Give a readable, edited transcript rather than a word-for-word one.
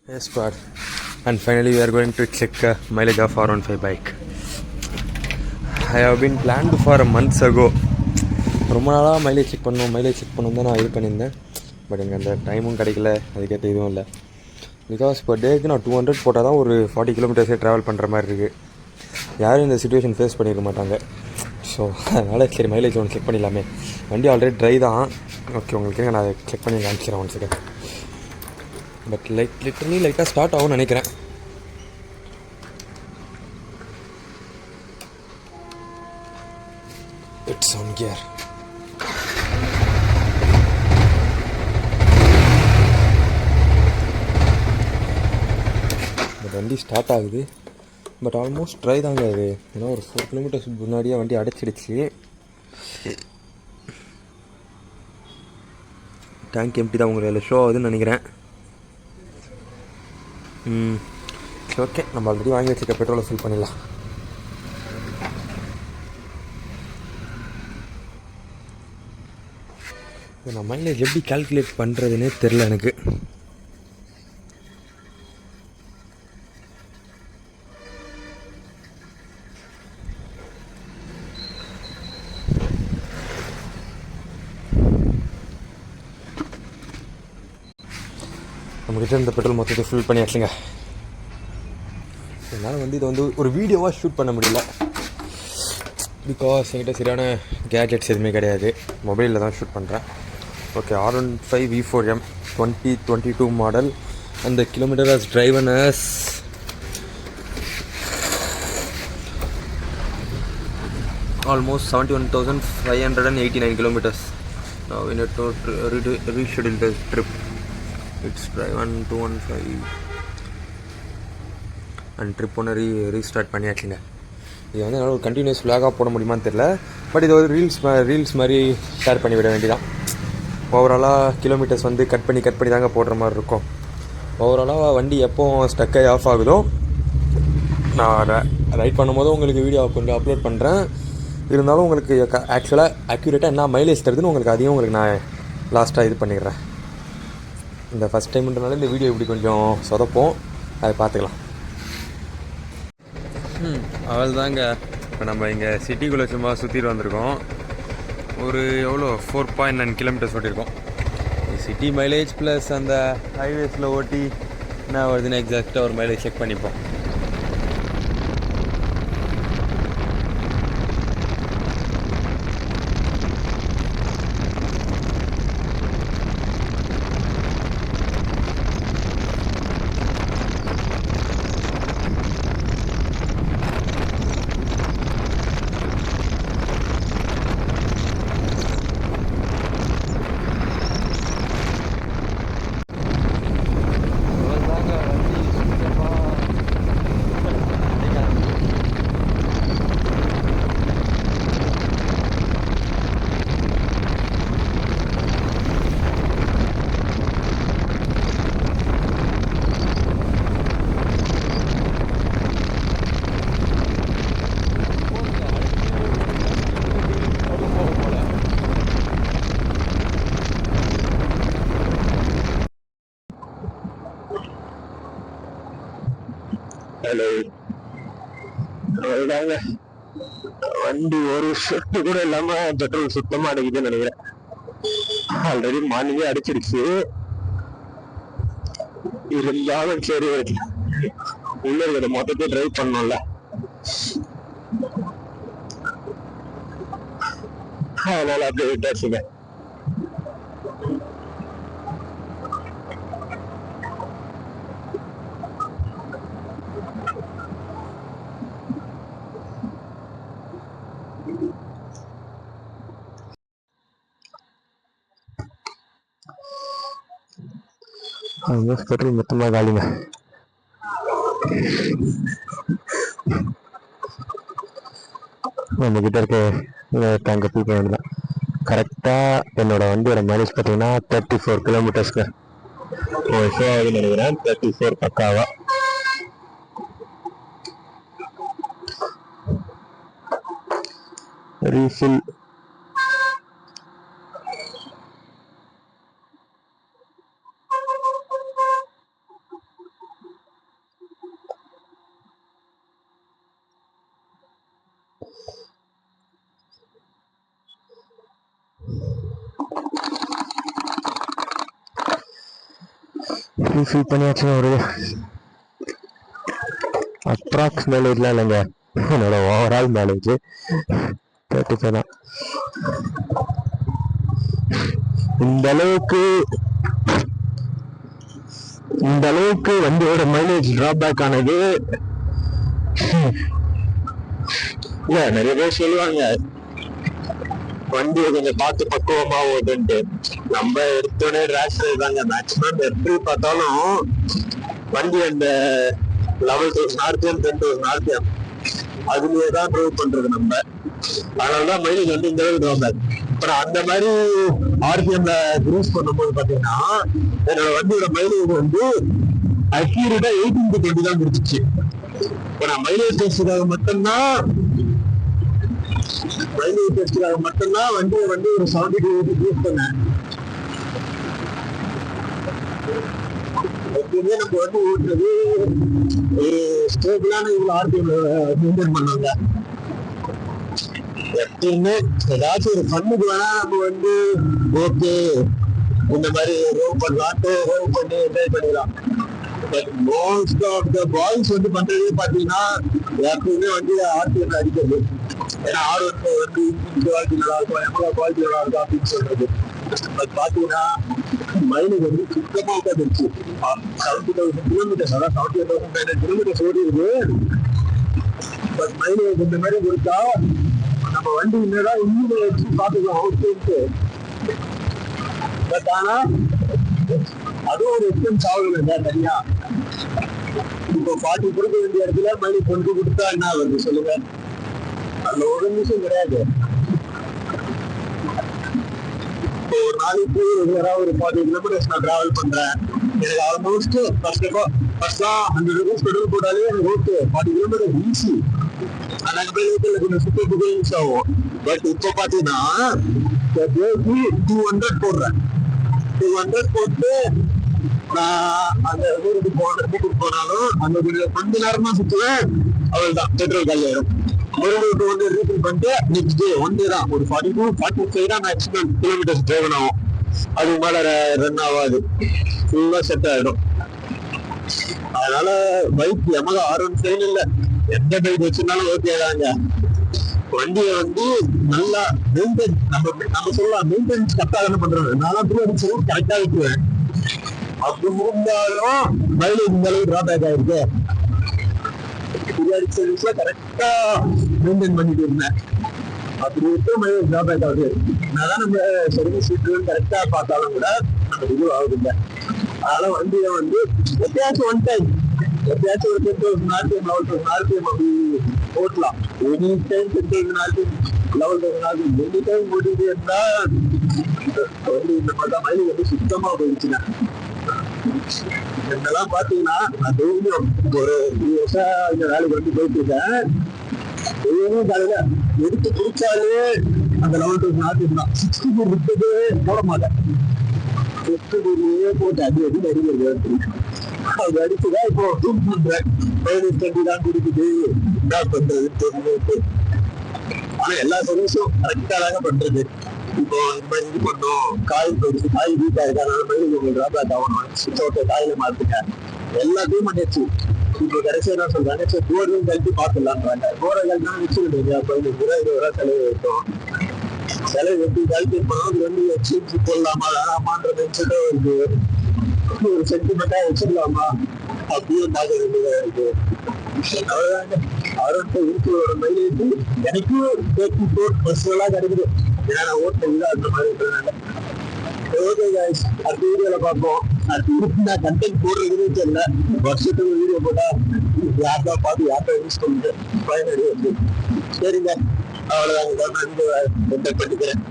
Yes, squad. And finally, we are going to check mileage of R15 bike. I have been planned for months ago. ரொம்ப நாளாக mileage check பண்ணணும் தான் நான் இது பண்ணியிருந்தேன். But எனக்கு அந்த டைமும் கிடைக்கல, அதுக்கேற்ற இதுவும் இல்லை. பிகாஸ் இப்போ டேக்கு நான் 200 போட்டால் தான் ஒரு 40 கிலோமீட்டர்ஸே ட்ராவல் பண்ணுற மாதிரி இருக்குது. யாரும் இந்த சுச்சுவேஷன் ஃபேஸ் பண்ணியிருக்க மாட்டாங்க. ஸோ அதனால் சரி மைலேஜ் ஒன்று செக் பண்ணிடலாமே. வண்டி ஆல்ரெடி ட்ரை தான். ஓகே, உங்களுக்கு நான் அதை செக் பண்ணி காமிச்சிடறேன் ஒன் செகண்ட். பட் லிட்டரலி லைட்டாக ஸ்டார்ட் ஆகும்னு நினைக்கிறேன். It's on gear. இந்த வண்டி ஸ்டார்ட் ஆகுது. பட் ஆல்மோஸ்ட் ட்ரை தாங்க அது. ஏன்னா ஒரு 4 கிலோமீட்டர்ஸ் முன்னாடியே வண்டி அடைச்சிடுச்சு. டேங்க் எம்டி தான் உங்களுக்கு அதில் ஷோ ஆகுதுன்னு நினைக்கிறேன். ஓகே, நம்ம ஆல்ரெடி வாங்கி வச்சுக்க பெட்ரோலை ஃபில் பண்ணிடலாம். நான் மைலேஜ் எப்படி கால்குலேட் பண்ணுறதுனே தெரில எனக்கு. நம்மக்கிட்ட இந்த பெட்ரோல் மொத்தத்தை ஃபில் பண்ணியாச்சுங்க. என்னால் இது ஒரு வீடியோவாக ஷூட் பண்ண முடியல. பிகாஸ் என்கிட்ட சரியான கேஜெட்ஸ் எதுவுமே கிடையாது. மொபைலில் தான் ஷூட் பண்ணுறேன். Okay, R15 V4M 2022 model. அந்த kilometre as driven as almost 71,589 kilometers. Now we need to reschedule the trip. It's driven 215 and trip ஒன்று ரீஸ்டார்ட் பண்ணியாச்சுங்க. இது என்னால் ஒரு கண்டினியூஸ் விலாகாக போட முடியுமான்னு தெரில. பட் இது ஒரு ரீல்ஸ் மாதிரி ஷேர் பண்ணிவிட வேண்டியதான். ஓவராலாக கிலோமீட்டர்ஸ் கட் பண்ணி தாங்க போடுற மாதிரி இருக்கும். ஓவராலாக வண்டி எப்போ ஸ்டக்காகி ஆஃப் ஆகுதோ நான் ரைட் பண்ணும்போது உங்களுக்கு வீடியோ கொஞ்சம் அப்லோட் பண்ணுறேன். இருந்தாலும் உங்களுக்கு ஆக்சுவலாக அக்யூரேட்டாக என்ன மைலேஜ் தருதுன்னு உங்களுக்கு அதையும் உங்களுக்கு நான் லாஸ்ட்டாக இது பண்ணிடுறேன். இந்த ஃபஸ்ட் டைம்ன்றனால இந்த வீடியோ இப்படி கொஞ்சம் சொதப்போம், அதை பார்த்துக்கலாம். அவள் தாங்க. இப்போ நம்ம இங்கே சிட்டிக்குள்ளே சும்மா சுற்றிட்டு வந்திருக்கோம். ஒரு எவ்வளோ 4.9 கிலோமீட்டர்ஸ் ஓட்டியிருக்கோம். சிட்டி மைலேஜ் ப்ளஸ் அந்த ஹைவேஸில் ஓட்டி என்ன வருதுன்னு எக்ஸாக்டாக ஒரு மைலேஜ் செக் பண்ணிப்போம். ஹலோ, அதுதாங்க வண்டி ஒரு ஷெட்டு கூட இல்லாம பெட்ரோல் சுத்தமா அடிக்குதுன்னு நினைக்கிறேன். ஆல்ரெடி மார்னிங்கே அடிச்சிருச்சு. இருந்தாலும் சரி, உள்ள இருக்கிற மொத்தத்தை டிரைவ் பண்ணோம்ல, அதனால அப்படியே விட்டாச்சுங்க. பெட்ரோல் மொத்தமாக காலிங்க. நம்ம கிட்ட இருக்க டேங்கை ஃபுல் பண்ண வேண்டியதான். கரெக்டாக என்னோட வண்டியோட மைலேஜ் பார்த்தீங்கன்னா 34 கிலோமீட்டர்ஸ்க்கு ஷோ ஆகுதுன்னு நினைக்கிறேன். 34 பக்காவா. ரீஃபில் ஃபீல் பண்ணியாச்சுங்க ஒரு அப்ராக்ஸ் மைலேஜ்லாம் இல்லைங்க, என்னோட ஓவரால் மைலேஜ் 35 தான். இந்த அளவுக்கு வண்டியோட மைலேஜ் டிராபேக் ஆனது இல்ல. நிறைய பேர் சொல்லுவாங்க வண்டியை கொஞ்சம் பார்த்து பக்குவமா ஓடுன்ட்டு. நம்ம எடுத்தோடனே ரேஷ் தாங்க. மேக்சிமம் எப்படி பார்த்தாலும் வண்டி அந்த 11,000 RPM 10,000 RPM அதுலயே தான் ட்ரைவ் பண்றது நம்ம. அதனாலதான் மைலேஜ் வந்து இந்த அளவுக்கு ட்ராபேக். அப்புறம் அந்த மாதிரி RPMல க்ரூஸ் பண்ணும்போது பாத்தீங்கன்னா என்னோட வண்டியோட மைலேஜ் வந்து அக்யூரேட்டா 18 to 20 தான் கொடுத்துச்சு. இப்ப நான் மைலேஜ் டெஸ்டுக்காக மட்டும்தான் வண்டியை வந்து ஒரு 70 to 80 யூஸ் பண்ணேன். எப்பயுமே நம்ம வந்து ஓட்டுறது ஒரு ஸ்டேபிளான இவ்வளவு RPM மெயின்டைன் பண்ணாங்க. எப்பயுமே ஏதாச்சும் ஒரு பண்ணுக்கு வேணா நம்ம வந்து ஓகே இந்த மாதிரி ரோவ் பண்ணலாம், ரோவ் பண்ணி என்ஜாய் பண்ணிடலாம். But most of the boys வந்து பண்றதே பாத்தீங்கன்னா எப்பயுமே வந்து RPM அடிக்கிறது. ஏன்னா R1 வந்து குவாலிட்டி நல்லா இருக்கும், எவ்வளோ குவாலிட்டி நல்லா இருக்கும் அப்படின்னு சொல்றது. பட் பாத்தீங்கன்னா மைலேஜ் வந்து சுத்தமா உட்காந்துருச்சு. 70,000 கிலோமீட்டர்ஸ், அதான் 78,500 கிலோமீட்டர்ஸ் ஓடி இருக்கு. பட் மைலேஜ் இந்த மாதிரி கொடுத்தா நம்ம வண்டி என்னதான் இன்னும் வச்சு பாத்துக்கலாம் அவுட்டு. பட் ஆனா அதுவும் ஒரு எக்ஸ்பென்ஸ் ஆகுது தனியா. இப்போ 40 கொடுக்க வேண்டிய இடத்துல மைலேஜ் 20 கொடுத்தா என்ன ஆகுது சொல்லுங்க? அதுல ஒரு நிமிஷம் கிடையாது. இப்போ ஒரு நாளைக்கு ரெகுலரா ஒரு 40 கிலோமீட்டர்ஸ் நான் டிராவல் பண்றேன். எனக்கு ஆல்மோஸ்ட் ஃபர்ஸ்ட்லாம் 100 rupees பெட்ரோல் போட்டாலே எனக்கு ஓகே 40 கிலோமீட்டர் ஈஸி. நாங்க போய் கொஞ்சம் சுத்தத்துக்கு யூஸ் ஆகும். பட் இப்போ பாத்தீங்கன்னா 200 போடுறேன். 200 போட்டு நான் அந்த ஊருக்கு போனாலும் அந்த கொஞ்ச நேரமா சுத்துவேன், அவள்தான் பெட்ரோல் காலி ஆயிடும். மறுபடியும் வந்து ரீஃபில் பண்ணிட்டு நெக்ஸ்ட் டே ஒன் டே தான் ஒரு 42-45 தான் மேக்ஸிமம் கிலோமீட்டர்ஸ் டிரைவ் ஆகும். அதுக்கு மேல ரன் ஆகாது, ஃபுல்லா செட் ஆயிடும். அதனால பைக் Yamaha R15 இல்ல, எந்த பைக் வச்சிருந்தாலும் ஓகே தாங்க. வண்டியை வந்து நல்லா மெயின்டைன் நம்ம சொல்லலாம், மெயின்டெனன்ஸ் கரெக்டா என்ன பண்றாங்க. நான் அடிச்சு கரெக்டா விட்டுவேன். அப்படி இருந்தாலும் மைலேஜ் இந்த அளவுக்கு டிராபேக் ஆயிருக்கு. சர்வீஸ்ல கரெக்டா மெயின்டைன் பண்ணிட்டு இருந்தேன். அப்படி விட்டு மைலேஜ் டிராபேக் ஆகுது. என்னதான் நம்ம சர்வீஸ் கரெக்டா பார்த்தாலும் கூட நம்ம இது ஆகுது இல்லை. அதனால வண்டியை வந்து எப்பயாச்சும் ஒன் டைம், எப்பயாச்சும் ஒரு 10,000 RPM 11,000 RPM அப்படி ஓட்டலாம். Any time 10,000 RPM 11,000 RPM any time ஓட்டிட்டு இருந்தா வண்டி இந்த மாதிரி மைலேஜ் வந்து சுத்தமா போயிடுச்சுங்க. இதெல்லாம் பாத்தீங்கன்னா நான் டெய்லியும் ஒரு 2 வருஷம் இந்த வேலைக்கு வந்து போயிட்டு இருக்கேன். டெய்லியும் காலையில எடுத்து குடிச்சாலே அந்த 11,000 RPM தான். 60 விட்டது போட மாட்டேன். 60 போட்டு அடி அடிக்கிறது. அது அடிச்சுதான் இப்போ டூப் பண்றேன். 15-20 தான் குடிக்குது, என்ன பண்றது தெரிஞ்சு. ஆனா எல்லா சர்வீஸும் கரெக்டா தாங்க பண்றது. இப்போ இந்த மாதிரி இது பண்ணும், காய் போயிடுச்சு, காய் வீட்டா இருக்கு, அதனால மாதிரி உங்களுக்கு டிராபேக் ஆகணும், சுத்தோட்ட காயில மாத்துங்க, எல்லாத்தையும் பண்ணிடுச்சு. இப்போ கடைசியா என்ன சொல்றாங்க, சரி போர்வையும் கழித்து பார்த்துடலான்றாங்க. போரை கழிச்சா வச்சுக்கிட்டு 15-20 செலவு வைக்கும். செலவு எப்படி கழித்து போனோம், 2 லட்சம் போடலாமா வேணாமான்ற இருக்கு. ஒரு சென்டிமெண்டா வச்சிடலாமா அப்படியே பார்க்க வேண்டியதா இருக்கு. அவ்வளவுதாங்க. R15 மைலேஜ் எனக்கும் பர்சனலா கிடைக்குது. ஏன்னா நான் ஓட்டல அந்த மாதிரி இருக்கிறதுனால. ஓகே கைஸ், அடுத்த வீடியோல பார்ப்போம். அடுத்து நான் கண்டென்ட் போடுறதுன்னு தெரியல. வருஷத்துக்கு வீடியோ போட்டா யார்தான் பார்த்து யார்தான் யூஸ் பண்ணிட்டு பயனடி வந்து சரிங்க. அவ்வளவுதாங்க. பண்ணிக்கிறேன்.